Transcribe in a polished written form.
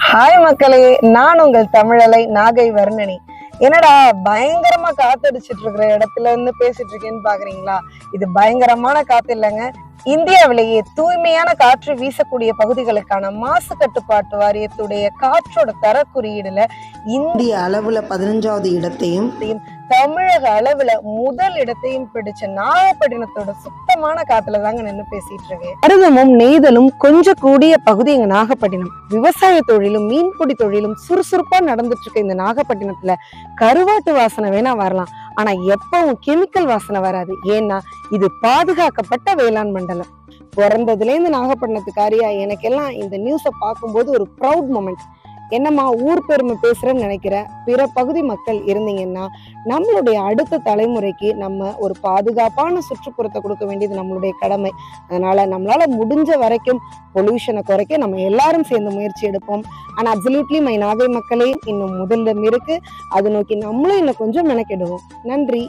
Hi மக்களே, நான் உங்கள் தமிழலை நாகை வர்ணனி. என்னடா பயங்கரமா காத்தடிச்சிட்டு இருக்கிற இடத்துல இருந்து பேசிட்டு இருக்கேன்னு பாக்குறீங்களா? இது பயங்கரமான காத்து இல்லைங்க. இந்தியாவிலேயே தூய்மையான காற்று வீசக்கூடிய பகுதிகளுக்கான மாசு கட்டுப்பாட்டு வாரியத்துடைய காற்றோட தர குறியீடுல இந்திய அளவுல 15வது இடத்தையும் தமிழக அளவுல முதல் இடத்தையும் பிடிச்ச நாகப்பட்டினத்தோட சுத்தமான காத்துல தாங்க நின்று பேசிட்டு இருக்கேன். மருதமும் நெய்தலும் கொஞ்சம் கூடிய பகுதி எங்க நாகப்பட்டினம். விவசாய தொழிலும் மீன்பிடி தொழிலும் சுறுசுறுப்பா நடந்துட்டு இருக்க இந்த நாகப்பட்டினத்துல கருவாட்டு வாசனை வேணா வரலாம், ஆனா எப்பவும் கெமிக்கல் வாசனை வராது. ஏன்னா இது பாதுகாக்கப்பட்ட வேளாண் மண்டலம். பிறந்ததுல இருந்து நாகப்பட்டினத்துக்காரியா எனக்கெல்லாம் இந்த நியூஸை பார்க்கும்போது ஒரு ப்ரௌட் மொமெண்ட். என்னம்மா ஊர் பெருமை பேசுறேன்னு நினைக்கிற பிற பகுதி மக்கள் இருந்தீங்கன்னா, நம்மளுடைய அடுத்த தலைமுறைக்கு நம்ம ஒரு பாதுகாப்பான சுற்றுப்புறத்தை கொடுக்க வேண்டியது நம்மளுடைய கடமை. அதனால நம்மளால முடிஞ்ச வரைக்கும் பொல்யூஷனை குறைக்க நம்ம எல்லாரும் சேர்ந்து முயற்சி எடுப்போம். ஆனா அப்சல்யூட்லி மை நாகை மக்களே இன்னும் முதல்ல இருக்கு, அதை நோக்கி நம்மளும் இன்னும் கொஞ்சம் மெனக்கெடுவோம். நன்றி.